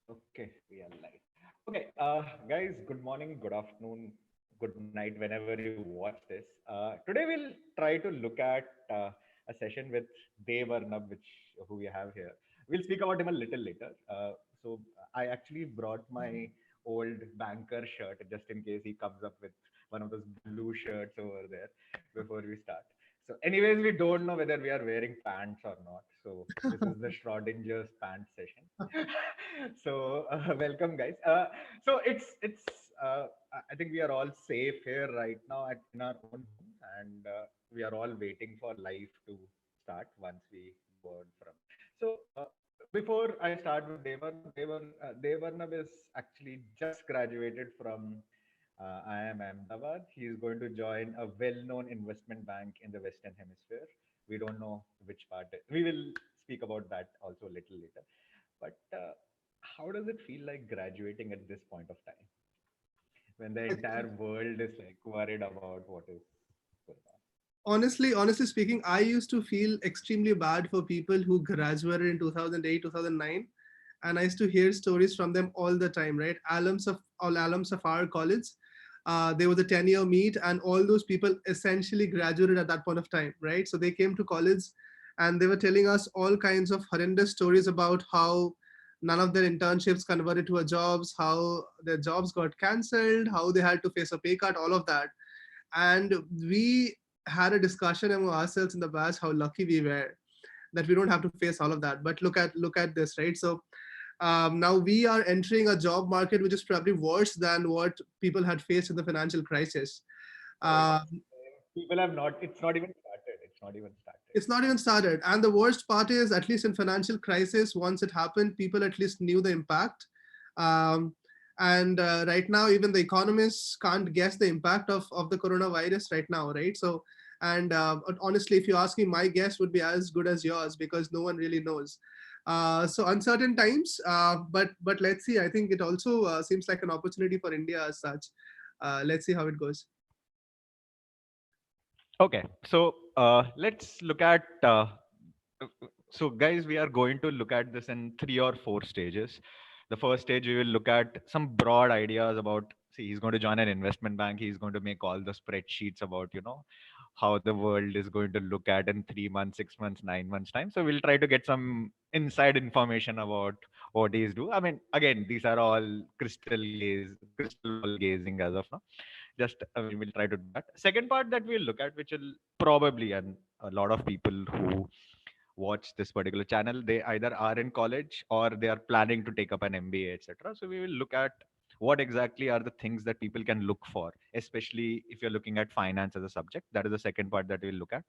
Okay, we are live. Okay, guys, good morning, good afternoon, good night, whenever you watch this. Today we'll try to look at a session with Debarnob, who we have here. We'll speak about him a little later. So I actually brought my old banker shirt just in case he comes up with one of those blue shirts over there before we start. So, anyways, we don't know whether we are wearing pants or not. So, this is the Schrodinger's pants session. So, welcome, guys. So uh, I think we are all safe here right now in our own home, and we are all waiting for life to start once we go on from. So, before I start with Devarnab is actually just graduated from IIM Ahmedabad. He is going to join a well-known investment bank in the Western Hemisphere. We don't know which part. We will speak about that also a little later. But how does it feel like graduating at this point of time when the entire world is like worried about what is going on? Honestly speaking, I used to feel extremely bad for people who graduated in 2008, 2009. And I used to hear stories from them all the time, right? All alums of our college. There was a 10-year meet, and all those people essentially graduated at that point of time, right? So they came to college and they were telling us all kinds of horrendous stories about how none of their internships converted to a jobs, how their jobs got cancelled, how they had to face a pay cut, all of that. And we had a discussion among ourselves in the past how lucky we were that we don't have to face all of that. But look at this, right? So now we are entering a job market which is probably worse than what people had faced in the financial crisis. Oh, Uh, people have not. It's not even started. It's not even started. it's not even started, and the worst part is, at least in financial crisis, once it happened, people at least knew the impact. Um, and right now, even the economists can't guess the impact of the coronavirus right now, right? So, and honestly, if you ask me, my guess would be as good as yours because no one really knows. So uncertain times, but let's see. I think it also seems like an opportunity for India as such. Let's see how it goes. Okay, so let's look at. So, guys, we are going to look at this in three or four stages. The first stage, we will look at some broad ideas about. See, he's going to join an investment bank. He's going to make all the spreadsheets about, how the world is going to look at in 3 months, 6 months, 9 months time. So we'll try to get some inside information about what he's do. I mean, again, these are all crystal ball gazing as of now. Just we'll try to do that. Second part that we'll look at, which will probably, and a lot of people who watch this particular channel, they either are in college or they are planning to take up an MBA, etc. So we will look at what exactly are the things that people can look for, especially if you're looking at finance as a subject. That is the second part that we'll look at.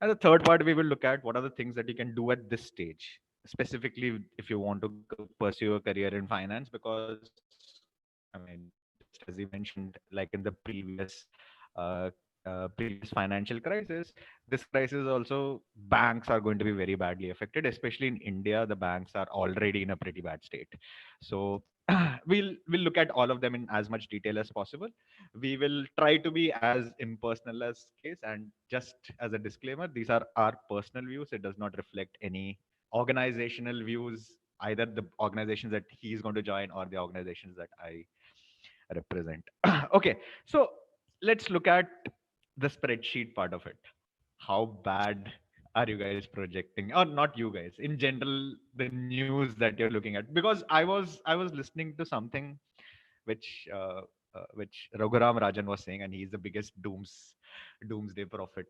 And the third part, we will look at what are the things that you can do at this stage, specifically if you want to pursue a career in finance, because I mean, just as you mentioned, like in the uh, previous financial crisis, this crisis also banks are going to be very badly affected, especially in India. The banks are already in a pretty bad state. So we'll look at all of them in as much detail as possible. We will try to be as impersonal as case, and just as a disclaimer, these are our personal views. It does not reflect any organizational views, either the organizations that he's going to join or the organizations that I represent. Okay, so let's look at the spreadsheet part of it. How bad are you guys projecting, or not you guys in general, the news that you're looking at? Because I was listening to something which Raghuram Rajan was saying, and he's the biggest doomsday prophet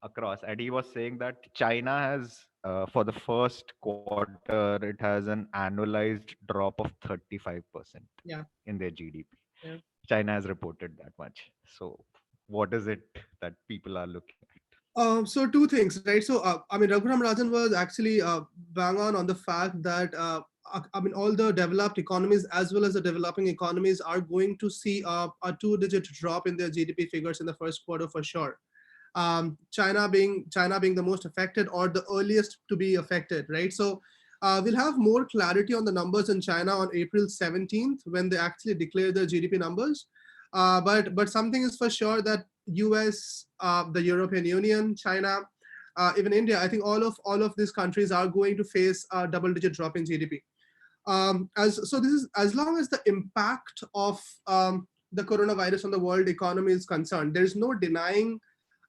across, and he was saying that China has for the first quarter it has an annualized drop of 35% Yeah. in their GDP. Yeah. China has reported that much. So what is it that people are looking at? So two things, right? So I mean, Raghuram Rajan was actually bang on the fact that I mean, all the developed economies as well as the developing economies are going to see a two-digit drop in their GDP figures in the first quarter for sure. China being the most affected or the earliest to be affected, right? So we'll have more clarity on the numbers in China on April 17th when they actually declare their GDP numbers. But something is for sure that US, the European Union, China, even India, I think all of these countries are going to face a double-digit drop in GDP. This is as long as the impact of the coronavirus on the world economy is concerned, there is no denying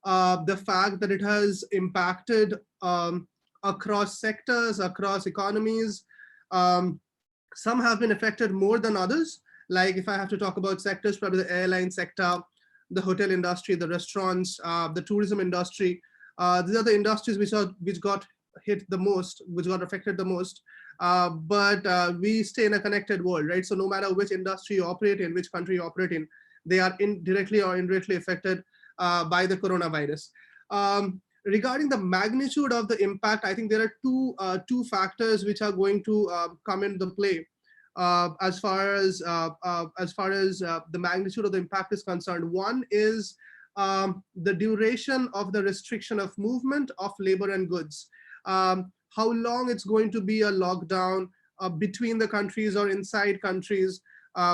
the fact that it has impacted across sectors, across economies. Um, some have been affected more than others. Like if I have to talk about sectors, probably the airline sector, the hotel industry, the restaurants, the tourism industry. These are the industries which got hit the most, which got affected the most. But we stay in a connected world, right? So no matter which industry you operate in, which country you operate in, they are directly or indirectly affected by the coronavirus. Regarding the magnitude of the impact, I think there are two factors which are going to come into play as far as the magnitude of the impact is concerned. One is the duration of the restriction of movement of labor and goods. How long it's going to be a lockdown between the countries or inside countries,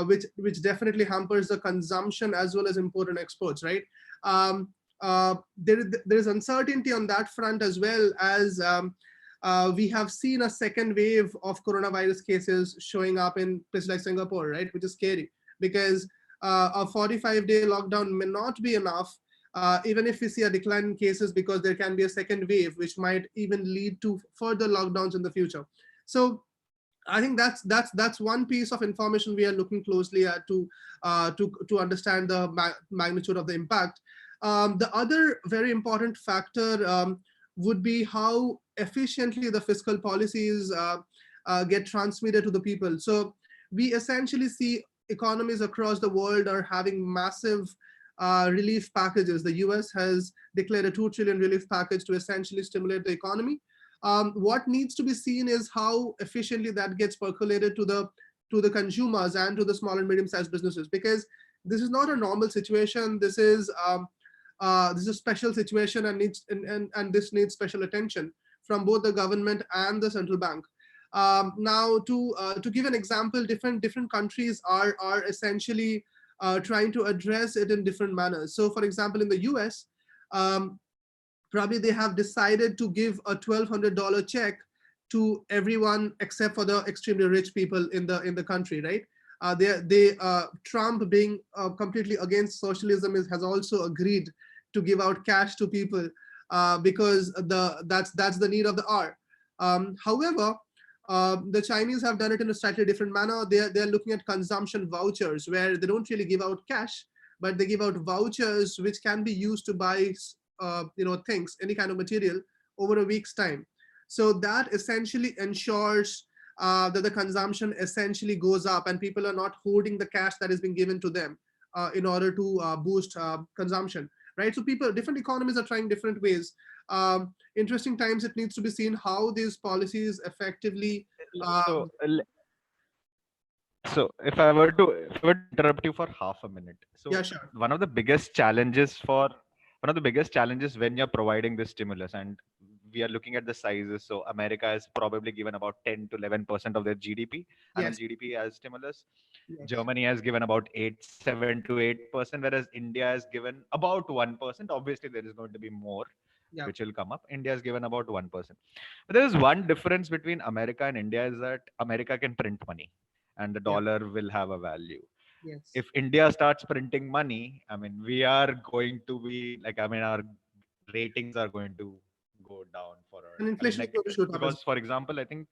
which definitely hampers the consumption as well as import and exports, right? There is uncertainty on that front, as well as we have seen a second wave of coronavirus cases showing up in places like Singapore, right? Which is scary because a 45-day lockdown may not be enough, even if we see a decline in cases, because there can be a second wave, which might even lead to further lockdowns in the future. So I think that's one piece of information we are looking closely at to understand the magnitude of the impact. The other very important factor would be how efficiently the fiscal policies get transmitted to the people. So we essentially see economies across the world are having massive relief packages. The US has declared a 2 trillion relief package to essentially stimulate the economy. What needs to be seen is how efficiently that gets percolated to the consumers and to the small and medium-sized businesses, because this is not a normal situation. This is a special situation, and this needs special attention from both the government and the central bank. Now, to give an example, different countries are essentially trying to address it in different manners. So, for example, in the US, um, probably they have decided to give a $1,200 check to everyone except for the extremely rich people in the country, right? Trump, being completely against socialism, has also agreed to give out cash to people because that's the need of the hour. However, the Chinese have done it in a slightly different manner. They're looking at consumption vouchers, where they don't really give out cash, but they give out vouchers which can be used to buy things, any kind of material, over a week's time. So that essentially ensures that the consumption essentially goes up, and people are not hoarding the cash that is being given to them in order to boost consumption, right? So different economies are trying different ways. Interesting times. It needs to be seen how these policies effectively. So, if I were to interrupt you for half a minute. Yeah, So sure. one of the biggest challenges when you're providing this stimulus, and we are looking at the sizes. So America has probably given about 10 to 11% of their GDP, annual Yes. GDP, as stimulus. Yes. Germany has given about 7 to 8%, whereas India has given about 1%. Obviously, there is going to be more, Yeah. which will come up. India has given about 1%. But there is one difference between America and India, is that America can print money and the Yeah. dollar will have a value. Yes. If India starts printing money, I mean, we are going to be like, I mean, our ratings are going to go down for our, And I mean, inflation is like, going to shoot up as because, for example, I think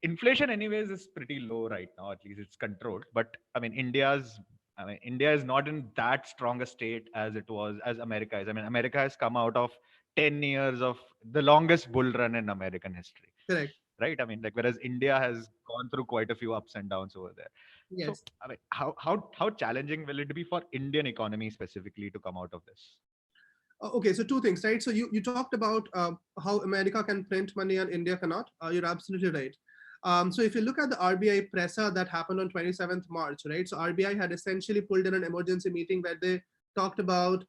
inflation anyways is pretty low right now. At least it's controlled. But I mean, India is not in that strong a state as it was, as America is. I mean, America has come out of 10 years of the longest bull run in American history, well. Correct. right? I mean, like, whereas India has gone through quite a few ups and downs over there. So, Yes. I mean, how challenging will it be for Indian economy specifically to come out of this? Okay, so two things, right? So you talked about how America can print money and India cannot. You're absolutely right. So if you look at the RBI presser that happened on 27th March, right? So RBI had essentially pulled in an emergency meeting where they talked about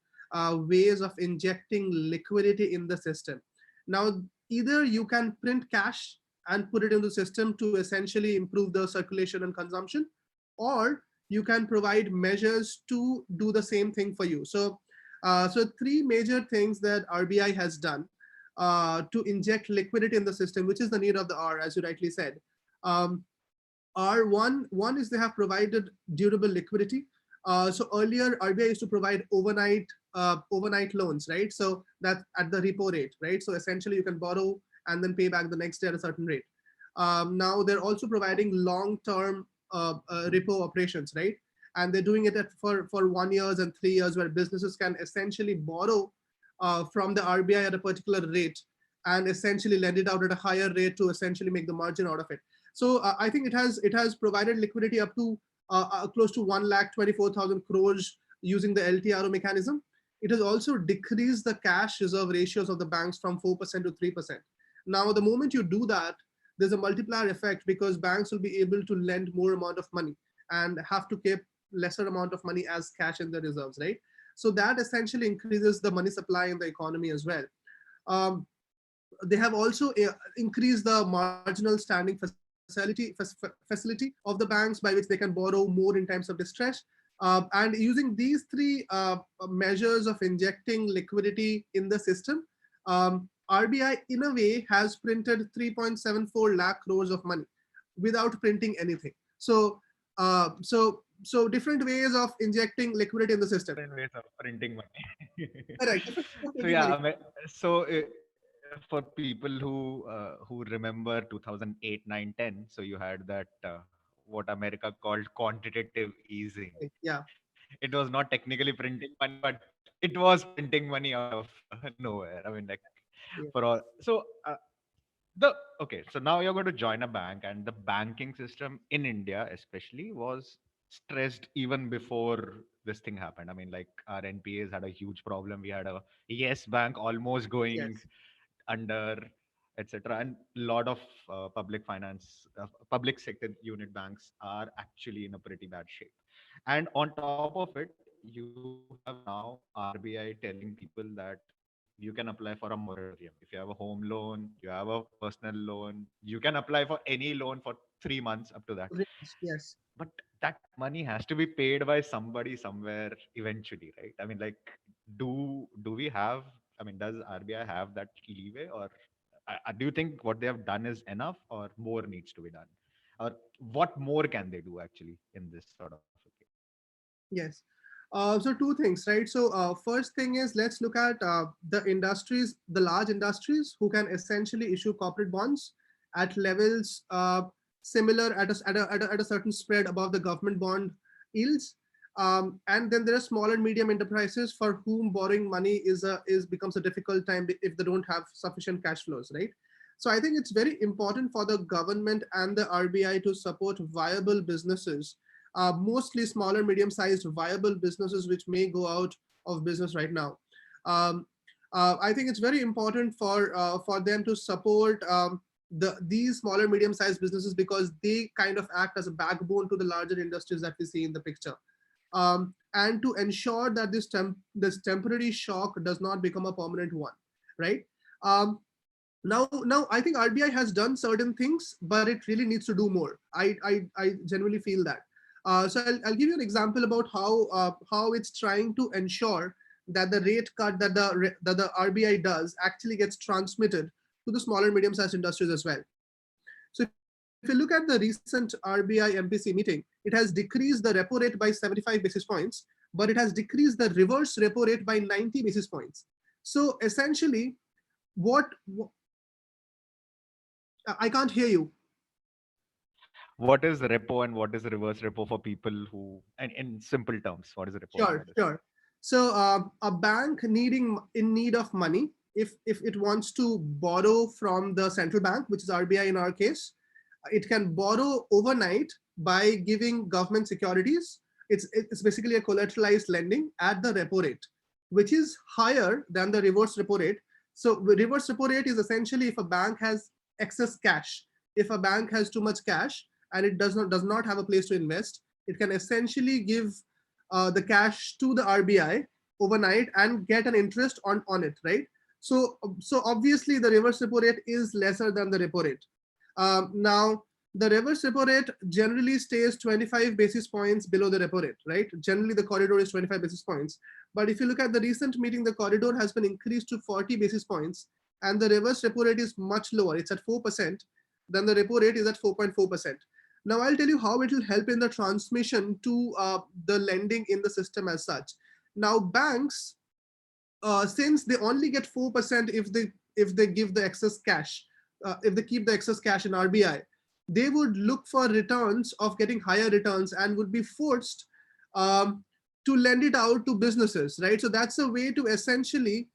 ways of injecting liquidity in the system. Now, either you can print cash and put it in the system to essentially improve the circulation and consumption, or you can provide measures to do the same thing for you. So three major things that RBI has done to inject liquidity in the system, which is the need of the hour, as you rightly said. Um, are one is they have provided durable liquidity. So earlier RBI used to provide overnight loans, right? So that's at the repo rate, right? So essentially you can borrow and then pay back the next day at a certain rate. Now they're also providing long-term repo operations, right? And they're doing it for 1 years and 3 years, where businesses can essentially borrow from the RBI at a particular rate and essentially lend it out at a higher rate to essentially make the margin out of it. So I think it has provided liquidity up to close to 1,24,000 crores using the LTRO mechanism. It has also decreased the cash reserve ratios of the banks from 4% to 3%. Now, the moment you do that, there's a multiplier effect because banks will be able to lend more amount of money and have to keep lesser amount of money as cash in the reserves, right? So that essentially increases the money supply in the economy as well. Um, they have also increased the marginal standing facility of the banks by which they can borrow more in times of distress. And using these three measures of injecting liquidity in the system, RBI in a way has printed 3.74 lakh crores of money without printing anything. So different ways of injecting liquidity in the system. Different ways of printing money. Correct. Different ways of So printing yeah, money. I mean, so for people who remember 2008, 9, 10, so you had that what America called quantitative easing. Yeah. It was not technically printing money, but it was printing money out of nowhere. I mean, like Yeah. for all. So the okay, so now you're going to join a bank, and the banking system in India, especially, was stressed even before this thing happened. I mean, like our NPAs had a huge problem. We had a Yes Bank almost going Yes. under, etc. And a lot of public sector unit banks are actually in a pretty bad shape. And on top of it, you have now RBI telling people that you can apply for a moratorium. If you have a home loan, you have a personal loan, you can apply for any loan for 3 months up to that. Yes. But that money has to be paid by somebody somewhere eventually, right? I mean, like, do we have? I mean, does RBI have that leeway, or do you think what they have done is enough, or more needs to be done, or what more can they do actually in this sort of a case? Yes. So two things, right? So first thing is, let's look at the industries, the large industries who can essentially issue corporate bonds at levels similar at a certain spread above the government bond yields. And then there are small and medium enterprises for whom borrowing money is becomes a difficult time if they don't have sufficient cash flows, right? So I think it's very important for the government and the RBI to support viable businesses, mostly smaller, medium-sized, viable businesses which may go out of business right now. Um, I think it's very important for them to support these smaller, medium-sized businesses because they kind of act as a backbone to the larger industries that we see in the picture. And to ensure that this temporary shock does not become a permanent one, right? Um, now I think RBI has done certain things, but it really needs to do more. I genuinely feel that. So I'll give you an example about how it's trying to ensure that the rate cut that the RBI does actually gets transmitted to the smaller medium sized industries as well. So if you look at the recent RBI MPC meeting, it has decreased the repo rate by 75 basis points, but it has decreased the reverse repo rate by 90 basis points. So essentially, what I can't hear you. What is repo and what is reverse repo for people who, and in simple terms, what is repo and Sure, what is sure. So a bank in need of money, if it wants to borrow from the central bank, which is RBI in our case, it can borrow overnight by giving government securities. It's basically a collateralized lending at the repo rate, which is higher than the reverse repo rate. So reverse repo rate is essentially if a bank has excess cash. If a bank has too much cash and it does not have a place to invest, it can essentially give the cash to the RBI overnight and get an interest on it, right? So obviously the reverse repo rate is lesser than the repo rate. Now the reverse repo rate generally stays 25 basis points below the repo rate, right? Generally the corridor is 25 basis points. But if you look at the recent meeting, the corridor has been increased to 40 basis points, and the reverse repo rate is much lower. It's at 4%, then the repo rate is at 4.4%. Now I'll tell you how it will help in the transmission to the lending in the system as such. Now banks, since they only get 4% if they give the excess cash, if they keep the excess cash in RBI, they would look for returns of getting higher returns and would be forced um, to lend it out to businesses, right? So that's a way to essentially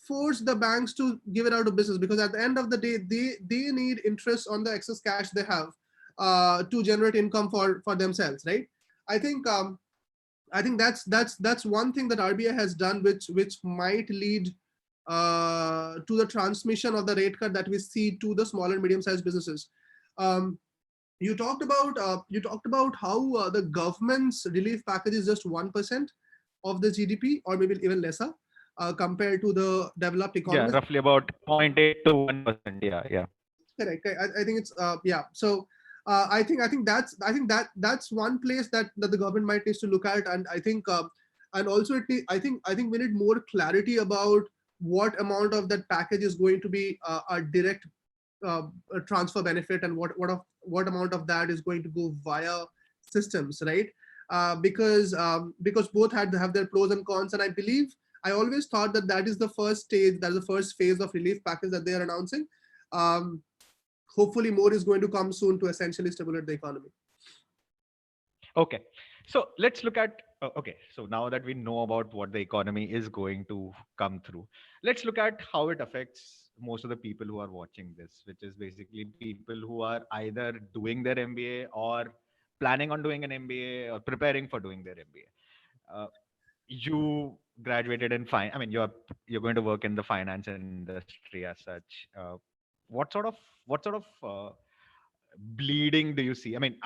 force the banks to give it out to business, because at the end of the day, they need interest on the excess cash they have to generate income for themselves, right? I think that's one thing that RBI has done, which might lead to the transmission of the rate cut that we see to the small and medium sized businesses. Um, you talked about how the government's relief package is just 1% of the GDP, or maybe even lesser, compared to the developed Yeah, economies. roughly about 0.8 to 1%. Yeah, yeah. Correct. I think it's yeah. So I think that's one place that the government might need to look at, and I think and also I think we need more clarity about what amount of that package is going to be a direct a transfer benefit, and what amount of that is going to go via systems, right? Because both have their pros and cons, and I always thought that is the first stage, that is the first phase of relief package that they are announcing. Um, Hopefully more is going to come soon to essentially stimulate the economy. Okay. So let's look at, okay. So now that we know about what the economy is going to come through, let's look at how it affects most of the people who are watching this, which is basically people who are either doing their MBA or planning on doing an MBA or preparing for doing their MBA. You graduated in fine. I mean, you're going to work in the finance industry as such. What sort of what sort of bleeding do you see? I mean,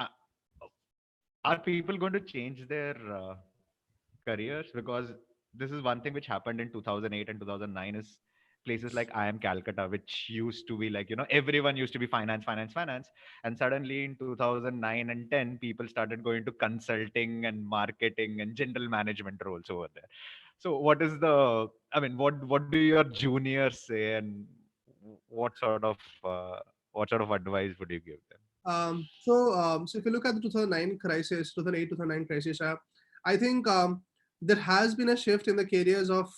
are people going to change their careers? Because this is one thing which happened in 2008 and 2009 is places like IIM Calcutta, which used to be like, everyone used to be finance, finance, finance. And suddenly in 2009 and 10, people started going to consulting and marketing and general management roles over there. So what do your juniors say, and what sort of uh, what sort of advice would you give them? So if you look at the 2009 crisis, 2008, 2009 crisis, I think there has been a shift in the careers of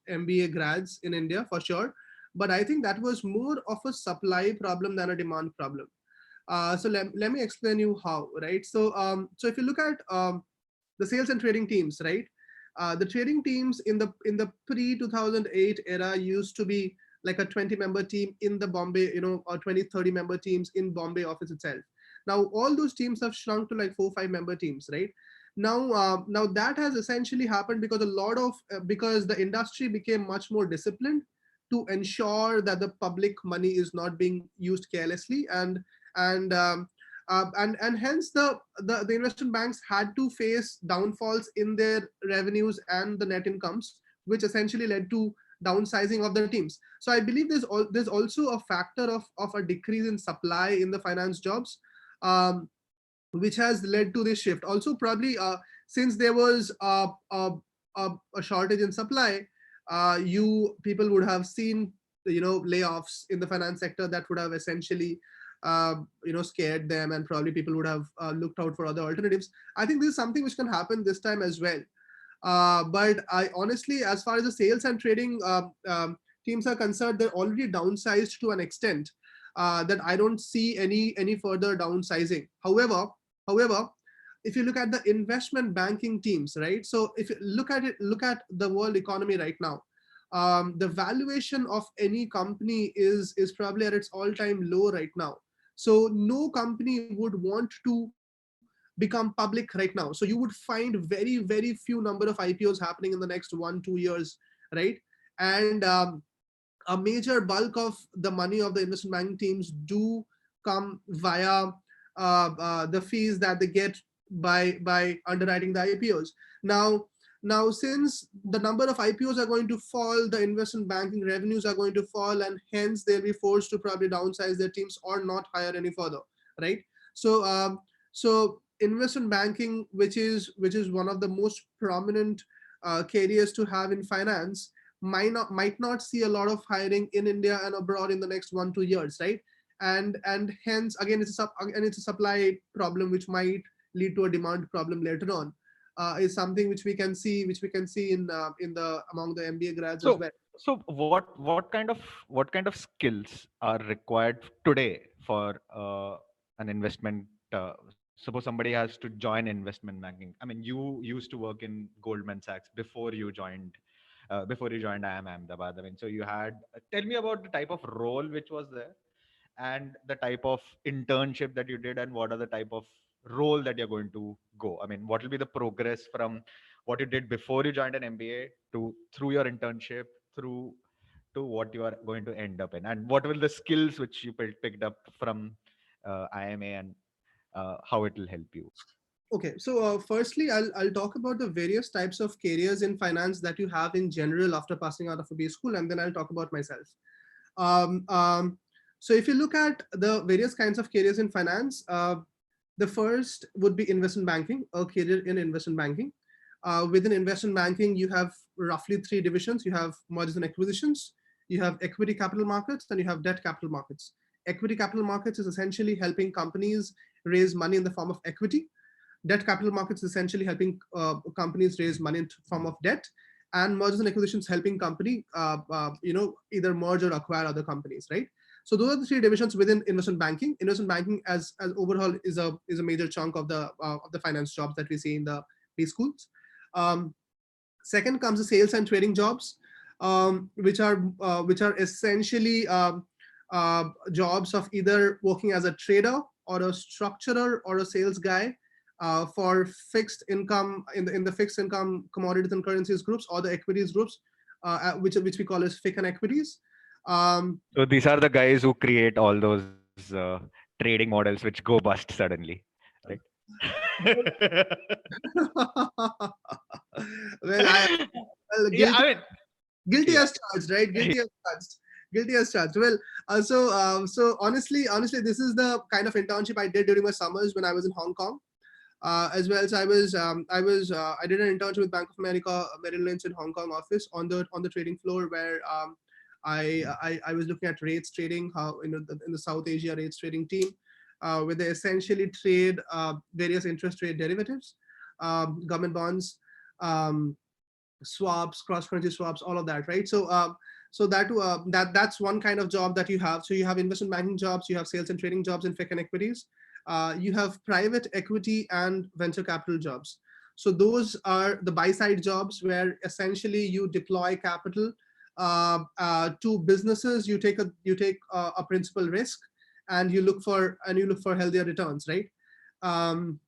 MBA grads in India for sure. But I think that was more of a supply problem than a demand problem. So let me explain you how, right? So if you look at the sales and trading teams, right? The trading teams in the pre 2008 era used to be like a 20-member team in the Bombay, or 20-30-member teams in Bombay office itself. Now all those teams have shrunk to like 4 5 member teams, right? Now that has essentially happened because a lot of because the industry became much more disciplined to ensure that the public money is not being used carelessly, and and hence the investment banks had to face downfalls in their revenues and the net incomes, which essentially led to downsizing of the teams. So I believe there's also a factor of a decrease in supply in the finance jobs, um, which has led to this shift. Also, probably since there was a shortage in supply, you people would have seen layoffs in the finance sector that would have essentially scared them, and probably people would have looked out for other alternatives. I think this is something which can happen this time as well. But I honestly, as far as the sales and trading teams are concerned, they're already downsized to an extent that I don't see any further downsizing. However, if you look at the investment banking teams, right? So if you look at the world economy right now, the valuation of any company is probably at its all-time low right now. So no company would want to become public right now. So you would find very few number of IPOs happening in the next 1 2 years, right? And a major bulk of the money of the investment banking teams do come via the fees that they get by underwriting the IPOs. Now, since the number of IPOs are going to fall, the investment banking revenues are going to fall, and hence they'll be forced to probably downsize their teams or not hire any further, right? So, investment banking, which is one of the most prominent careers to have in finance, might not see a lot of hiring in India and abroad in the next 1 2 years, right? and hence again it's a supply problem which might lead to a demand problem later on. Is something which we can see in the among the MBA grads as So, well. so what kind of skills are required today for an investment? Suppose somebody has to join investment banking. I mean, you used to work in Goldman Sachs before you joined IIM Ahmedabad. I mean, so you had. Tell me about the type of role which was there, and the type of internship that you did, and what are the type of role that you're going to go. I mean, what will be the progress from what you did before you joined an MBA to through your internship through to what you are going to end up in, and what will the skills which you picked up from IMA, and how it will help you. Okay, so firstly, I'll talk about the various types of careers in finance that you have in general after passing out of a B school, and then I'll talk about myself. Um, um, so if you look at the various kinds of careers in finance, the first would be investment banking, a career in investment banking. Within investment banking, you have roughly three divisions. You have mergers and acquisitions, you have equity capital markets, and you have debt capital markets. Equity capital markets is essentially helping companies raise money in the form of equity. Debt capital markets is essentially helping companies raise money in form of debt, and mergers and acquisitions helping company either merge or acquire other companies, right? So those are the three divisions within investment banking. Investment banking as overall is a major chunk of the finance jobs that we see in the B schools. Um, Second comes the sales and trading jobs, which are essentially jobs of either working as a trader or a structurer or a sales guy for fixed income in the fixed income commodities and currencies groups or the equities groups, which we call as FIC and equities. Um, So these are the guys who create all those trading models which go bust suddenly, right? well, I well, Yeah, I mean, guilty yeah. as charged, right? Guilty as charged. Guilty as charged. Well, so honestly, this is the kind of internship I did during my summers when I was in Hong Kong. As well as I did an internship with Bank of America Merrill Lynch in Hong Kong office on the trading floor where I was looking at rates trading, how in the South Asia rates trading team, where they essentially trade various interest rate derivatives, government bonds, um, swaps, cross currency swaps, all of that, right? So that's one kind of job that you have. So you have investment banking jobs, you have sales and trading jobs in FIC and equities, you have private equity and venture capital jobs. So those are the buy side jobs where essentially you deploy capital to businesses. You take a principal risk, and you look for healthier returns, right? Um,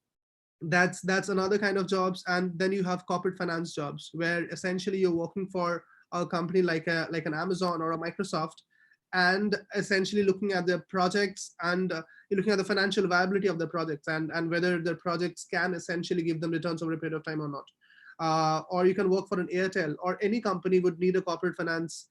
that's another kind of jobs. And then you have corporate finance jobs where essentially you're working for a company like an Amazon or a Microsoft, and essentially looking at their projects, and you're looking at the financial viability of the projects, and whether the projects can essentially give them returns over a period of time or not. Or you can work for an Airtel, or any company would need a corporate finance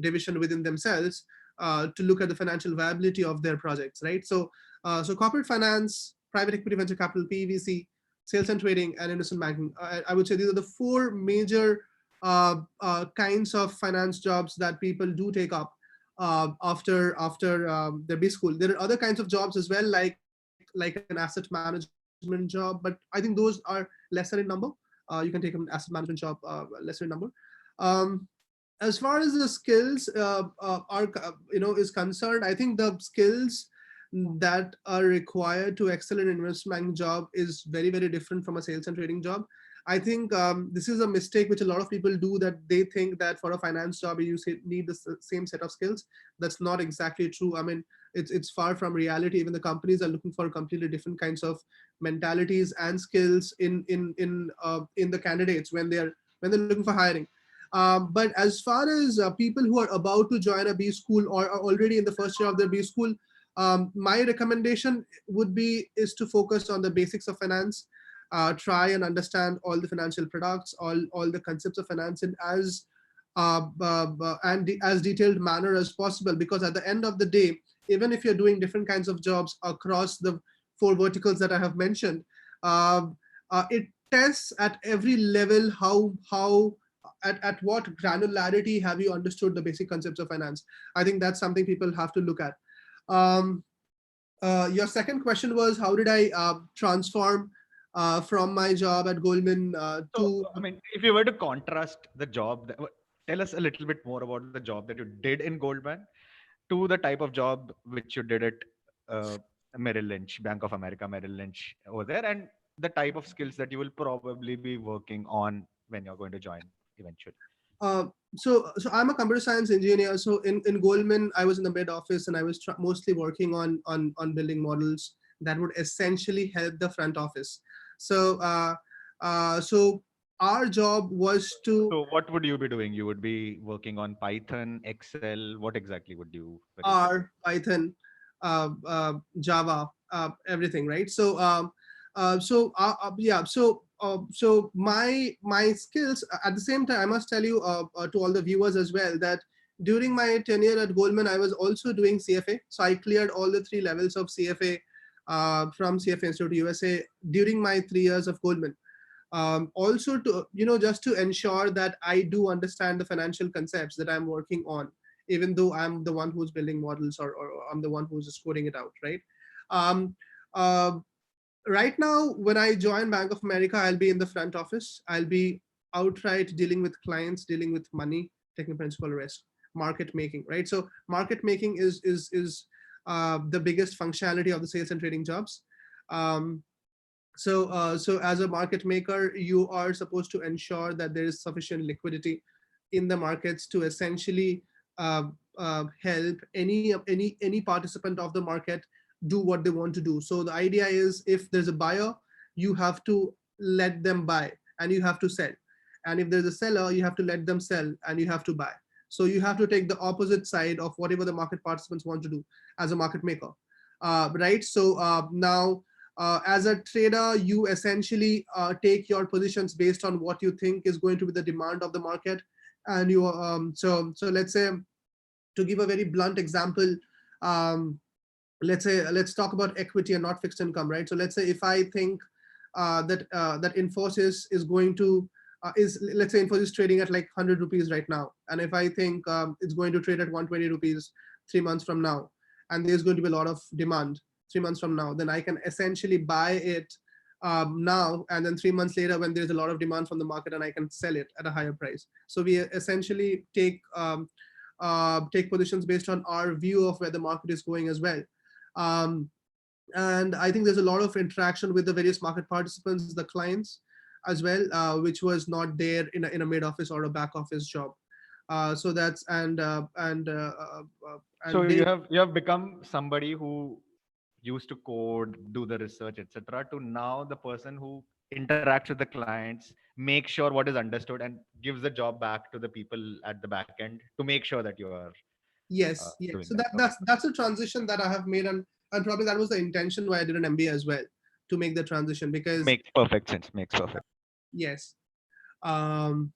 division within themselves to look at the financial viability of their projects, right? So corporate finance, private equity, venture capital, PVC, sales and trading, and investment banking. I would say these are the four major kinds of finance jobs that people do take up after their B school. There are other kinds of jobs as well, like an asset management job, but I think those are lesser in number. You can take an asset management job, lesser in number. Um, as far as the skills is concerned, I think the skills that are required to excel in investment banking job is very, very different from a sales and trading job. I think this is a mistake which a lot of people do, that they think that for a finance job need the same set of skills. That's not exactly true. I mean, it's far from reality. Even the companies are looking for completely different kinds of mentalities and skills in the candidates when they're looking for hiring. But as far as people who are about to join a B school or are already in the first year of their B school, my recommendation would be is to focus on the basics of finance. Try and understand all the financial products, all the concepts of finance in as detailed manner as possible. Because at the end of the day, even if you're doing different kinds of jobs across the four verticals that I have mentioned, it tests at every level how at what granularity have you understood the basic concepts of finance. I think that's something people have to look at. Um, your second question was how did I transform from my job at Goldman So, to I mean, if you were to contrast the job, tell us a little bit more about the job that you did in Goldman to the type of job which you did at uh, Merrill Lynch, Bank of America, Merrill Lynch over there, and the type of skills that you will probably be working on when you're going to join eventually. uh, so I'm a computer science engineer. So in Goldman, I was in the mid office and I was mostly working on building models that would essentially help the front office. So so our job was to So, what would you be doing? You would be working on Python, Excel. What exactly were you doing? R, Python, Java, everything, right? So, yeah. So my skills at the same time, I must tell you to all the viewers as well that during my tenure at Goldman, I was also doing CFA. So I cleared all the three levels of CFA from CFA Institute USA during my 3 years of Goldman. Also to just to ensure that I do understand the financial concepts that I'm working on, even though I'm the one who's building models, or I'm the one who's just coding it out, right? um, uh, right now when I join Bank of America, I'll be in the front office. I'll be outright dealing with clients, dealing with money, taking principal risk, market making, right? So market making is the biggest functionality of the sales and trading jobs. um, so as a market maker, you are supposed to ensure that there is sufficient liquidity in the markets to essentially uh, help any participant of the market do what they want to do. So the idea is, if there's a buyer, you have to let them buy and you have to sell, and if there's a seller, you have to let them sell and you have to buy. So you have to take the opposite side of whatever the market participants want to do as a market maker, right? So now as a trader, you essentially take your positions based on what you think is going to be the demand of the market. And you so let's say, to give a very blunt example, um, let's talk about equity and not fixed income, right? So let's say if I think that Infosys is going to is let's say Infosys is trading at like 100 rupees right now, and if I think it's going to trade at 120 rupees 3 months from now, and there's going to be a lot of demand 3 months from now, then I can essentially buy it now, and then 3 months later, when there's a lot of demand from the market, and I can sell it at a higher price. So we essentially take positions based on our view of where the market is going as well. um, and I think there's a lot of interaction with the various market participants, the clients as well, which was not there in a mid office or a back office job. So that's So and they you have become somebody who used to code, do the research, etc., to now the person who interacts with the clients, make sure what is understood, and gives the job back to the people at the back end to make sure that you are yes, yes. doing So that. Okay. that's a transition that I have made, and probably that was the intention why I did an MBA as well, to make the transition, because Makes perfect sense. Makes perfect. yes. um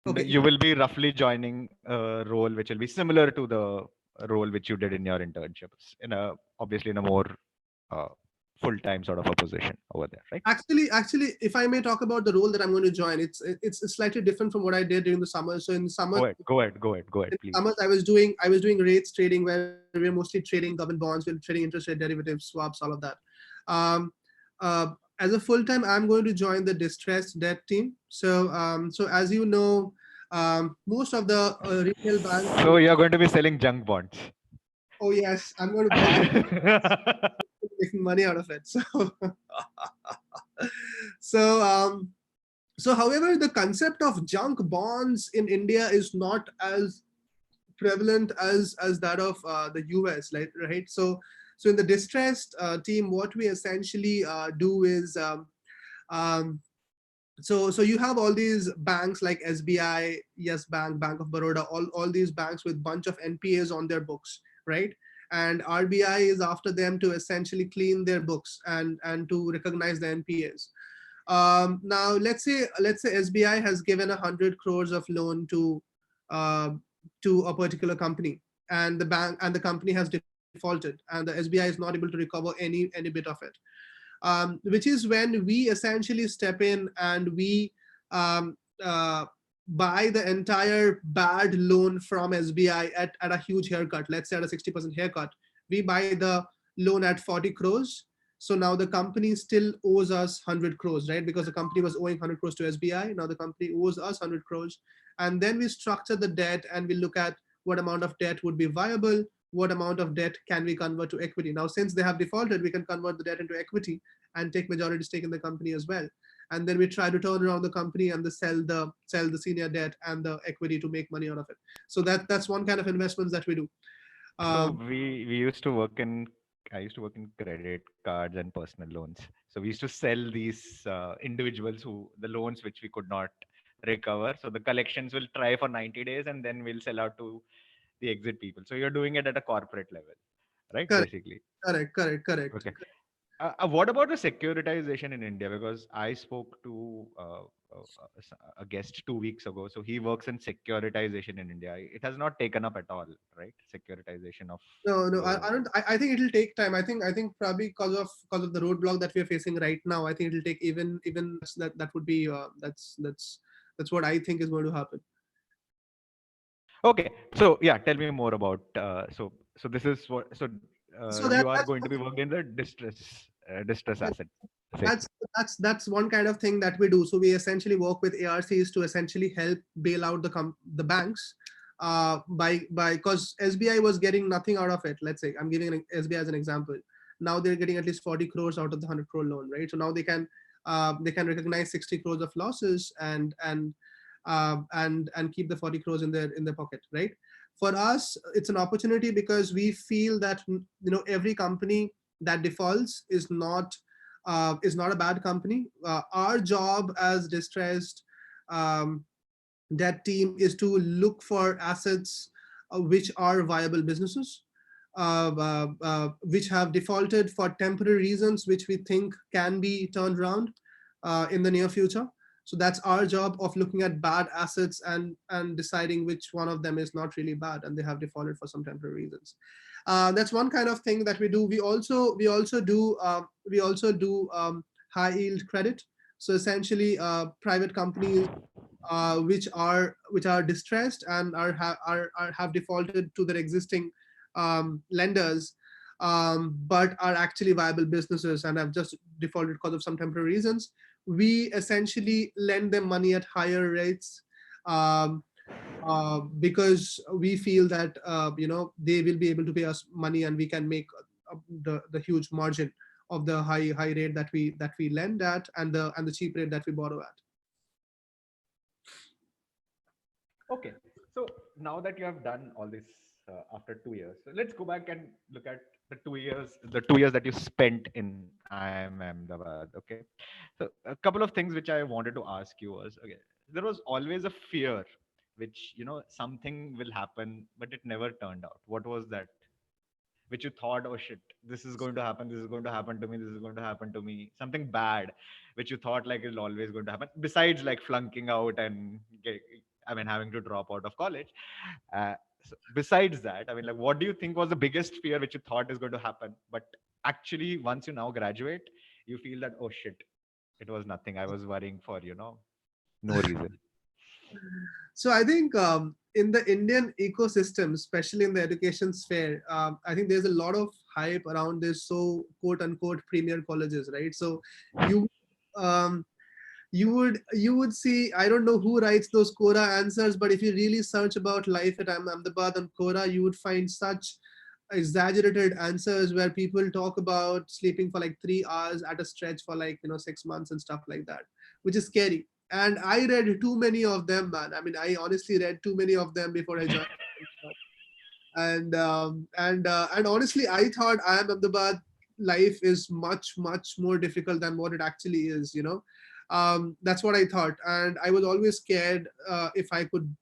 And okay. you will be roughly joining a role which will be similar to the role which you did in your internships, in a obviously in a more uh, full-time sort of a position over there, right? Actually, if I may talk about the role that I'm going to join, it's slightly different from what I did during the summer. So in summer, Go ahead, in please. summers, I was doing rates trading, where we're mostly trading government bonds, we're trading interest rate derivatives, swaps, all of that. Um, as a full time, I'm going to join the distressed debt team. So as you know, most of the retail banks. So you're going to be selling junk bonds. Oh yes, I'm going to buy making money out of it. So so so however, the concept of junk bonds in India is not as prevalent as that of the US, right? So in the distressed team, what we essentially do is so you have all these banks like SBI, Yes Bank, Bank of Baroda, all these banks with bunch of NPAs on their books, right? And RBI is after them to essentially clean their books and to recognize the NPAs. Now let's say SBI has given 100 crores of loan uh, to a particular company, and the company has defaulted, and the SBI is not able to recover any bit of it. Which is when we essentially step in and we um, uh, buy the entire bad loan from SBI at a huge haircut, let's say at a 60% haircut, we buy the loan at 40 crores. So now the company still owes us 100 crores, right? Because the company was owing 100 crores to SBI. Now the company owes us 100 crores. And then we structure the debt and we look at what amount of debt would be viable, what amount of debt can we convert to equity. Now, since they have defaulted, we can convert the debt into equity and take majority stake in the company as well. And then we try to turn around the company and sell the senior debt and the equity to make money out of it. So that's one kind of investments that we do. So Um, we used to work in I used to work in credit cards and personal loans. So we used to sell these individuals who the loans which we could not recover. So the collections will try for 90 days and then we'll sell out to the exit people. So you're doing it at a corporate level, right? correct, Basically. correct. Okay. What about the securitization in India? Because I spoke to a guest 2 weeks ago. So he works in securitization in India. It has not taken up at all, right? Securitization of No, no, I loans. don't. I think it'll take time. I think probably because of the roadblock that we are facing right now. I think it'll take even that would be that's what I think is going to happen. Okay, so yeah, tell me more about so this is what So you are going to be working in the distress that asset that's section. that's one kind of thing that we do. So we essentially work with ARCs to essentially help bail out the banks, by because SBI was getting nothing out of it. Let's say I'm giving an SBI as an example. Now they're getting at least 40 crores out of the 100 crore loan, right? So now they can recognize 60 crores of losses and keep the 40 crores in their pocket, right? For us, it's an opportunity because we feel that every company that defaults is not a bad company. Our job as distressed um, debt team is to look for assets which are viable businesses, which have defaulted for temporary reasons, which we think can be turned around in the near future. So that's our job of looking at bad assets and deciding which one of them is not really bad and they have defaulted for some temporary reasons. That's one kind of thing that we do. We also do high yield credit. So essentially, private companies which are distressed and have defaulted to their existing lenders, but are actually viable businesses and have just defaulted because of some temporary reasons. We essentially lend them money at higher rates, um, because we feel that they will be able to pay us money and we can make the huge margin of the high rate that we lend at and the cheap rate that we borrow at. Okay, so now that you have done all this after 2 years, so let's go back and look at the 2 years that you spent in IIM Ahmedabad. Okay, so a couple of things which I wanted to ask you was, okay, there was always a fear, which something will happen, but it never turned out. What was that? Which you thought, oh shit, this is going to happen, this is going to happen to me, this is going to happen to me, something bad, which you thought like is always going to happen, besides like flunking out and having to drop out of college. So besides that, like, what do you think was the biggest fear which you thought is going to happen, but actually once you now graduate, you feel that, oh shit, it was nothing, I was worrying for no reason. So I think in the Indian ecosystem, especially in the education sphere, I think there's a lot of hype around this so quote unquote premier colleges, right? So you um, you would see, I don't know who writes those Quora answers, but if you really search about life at Ahmedabad on Quora, you would find such exaggerated answers where people talk about sleeping for like 3 hours at a stretch for like 6 months and stuff like that, which is scary. And I read too many of them, man. I mean, I honestly read too many of them before I joined. And honestly, I thought I am Ahmedabad life is much more difficult than what it actually is. That's what I thought, and I was always scared if I could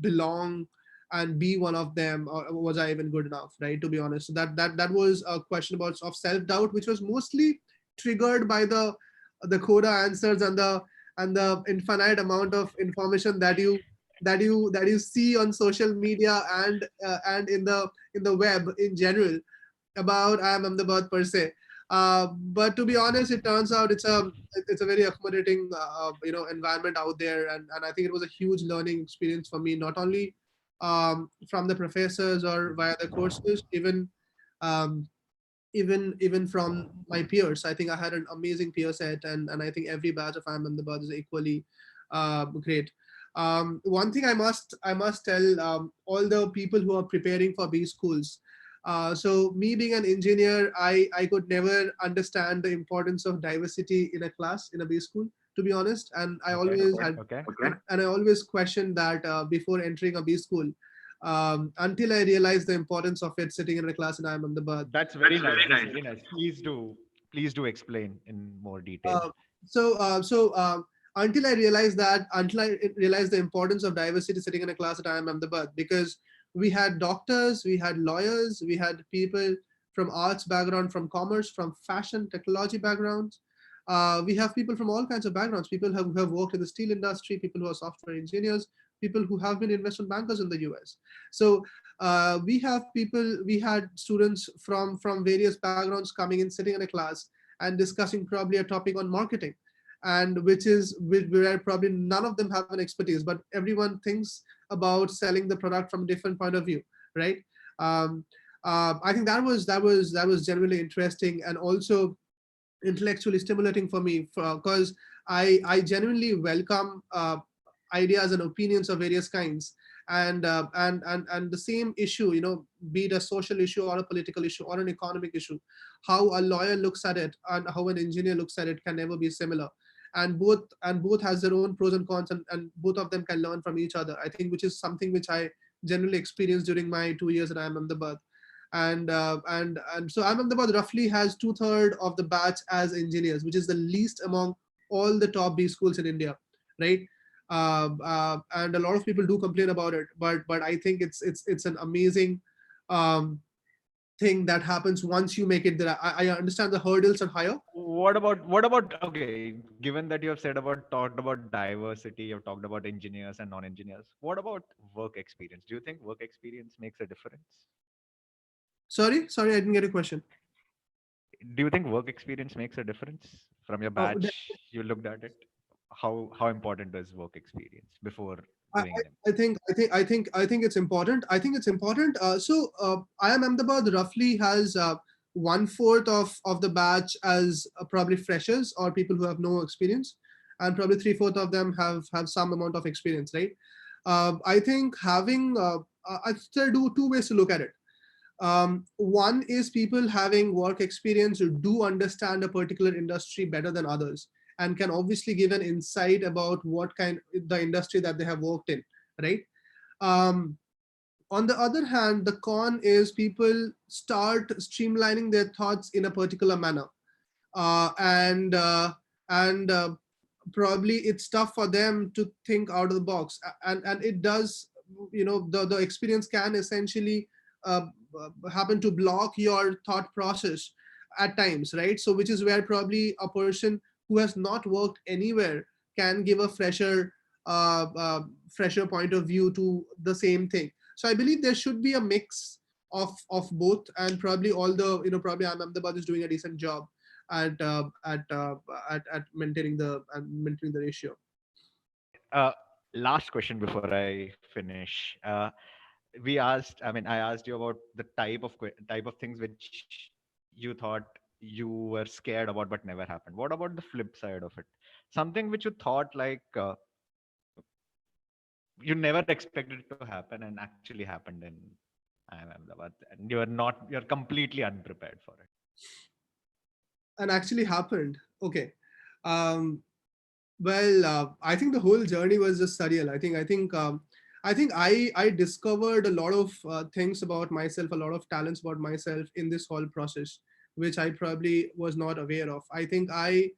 belong and be one of them, or was I even good enough, right? To be honest, so that was a question about of self doubt, which was mostly triggered by the Coda answers and the infinite amount of information that you see on social media and in the web in general about I am Ahmedabad per se. But to be honest, it turns out it's a very accommodating environment out there, and I think it was a huge learning experience for me, not only from the professors or via the courses, even Um, even from my peers, I think I had an amazing peer set, and I think every batch of IIM Ahmedabad is equally great. One thing I must tell all the people who are preparing for B schools. So me being an engineer, I could never understand the importance of diversity in a class in a B school, to be honest, and I Okay. always had Okay. and I always questioned that before entering a B school, until I realized the importance of it sitting in a class in IIM Ahmedabad. That's very nice. That's very nice. Please do explain in more detail. Uh, so until I realized that, until I realized the importance of diversity sitting in a class at IIM Ahmedabad, because we had doctors, we had lawyers, we had people from arts background, from commerce, from fashion, technology backgrounds. We have people from all kinds of backgrounds, people who have worked in the steel industry, people who are software engineers, people who have been investment bankers in the US. So we had students from various backgrounds coming in, sitting in a class and discussing probably a topic on marketing, and where probably none of them have an expertise, but everyone thinks about selling the product from a different point of view, right? um, I think that was genuinely interesting, and also intellectually stimulating for me, because I genuinely welcome ideas and opinions of various kinds, and the same issue, be it a social issue or a political issue or an economic issue, how a lawyer looks at it and how an engineer looks at it can never be similar, and both has their own pros and cons, and both of them can learn from each other, I think, which is something which I generally experienced during my 2 years at IIM Ahmedabad. And so Ahmedabad roughly has two-thirds of the batch as engineers, which is the least among all the top B schools in India, right? And a lot of people do complain about it, but I think it's an amazing um, thing that happens once you make it there. I understand the hurdles are higher. What about okay, given that you have talked about diversity, you've talked about engineers and non-engineers, what about work experience? Do you think work experience makes a difference? Sorry, I didn't get a question. Do you think work experience makes a difference? From your Oh, batch, you looked at it. How important is work experience before I, doing an I think it's important. I think it's important. IIM Ahmedabad roughly has one-fourth of the batch as probably freshers or people who have no experience, and probably three-fourth of them have some amount of experience, right? I think having there are two ways to look at it. One is people having work experience who do understand a particular industry better than others, and can obviously give an insight about what kind the industry that they have worked in, right? um, on the other hand, the con is people start streamlining their thoughts in a particular manner, and probably it's tough for them to think out of the box, and it does, the experience can essentially uh, happen to block your thought process at times, right? So which is where probably a person who has not worked anywhere can give a fresher point of view to the same thing. So I believe there should be a mix of both, and probably all the, probably Ahmedabad is doing a decent job at maintaining the ratio. okay. Last question before I finish. I asked you about the type of things which you thought you were scared about but never happened. What about the flip side of it? Something which you thought like you never expected it to happen and actually happened in Ahmedabad, and you're completely unprepared for it. And actually happened. Okay. um, well, I think the whole journey was just surreal. I think I discovered a lot of things about myself, a lot of talents about myself in this whole process, which I probably was not aware of. I think I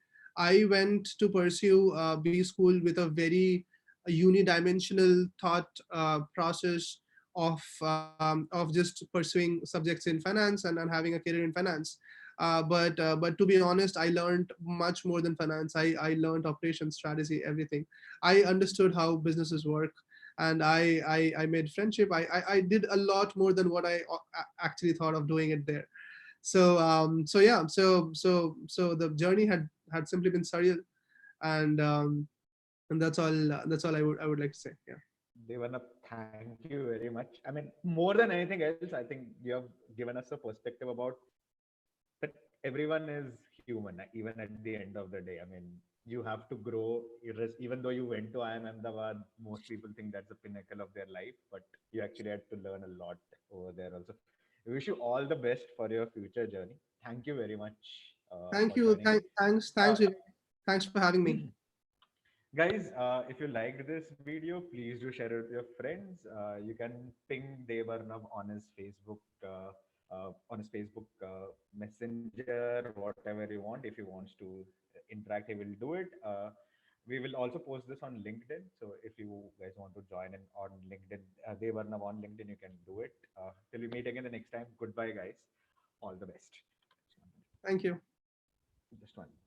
went to pursue B school with a very unidimensional thought process of just pursuing subjects in finance, and having a career in finance. But to be honest, I learned much more than finance. I learned operations, strategy, everything. I understood how businesses work, and I made friendship. I did a lot more than what I actually thought of doing it there. So yeah, so the journey had simply been surreal, and that's all I would like to say. Yeah. Devanap, thank you very much. I mean, more than anything else, I think you have given us a perspective about that everyone is human, even at the end of the day. I mean, you have to grow, even though you went to IIM Ahmedabad, most people think that's the pinnacle of their life, but you actually had to learn a lot over there also. We wish you all the best for your future journey. Thank you very much Thank for you. joining us. Thanks, Uh, Vivek. Thanks for having me. Guys, if you liked this video, please do share it with your friends. You can ping Debarnob on his Facebook Messenger, whatever you want. If he wants to interact, he will do it. We will also post this on LinkedIn. So if you guys want to join in on LinkedIn, Debarnob on LinkedIn, you can do it. Till we meet again the next time. Goodbye, guys. All the best. Thank you. Just one.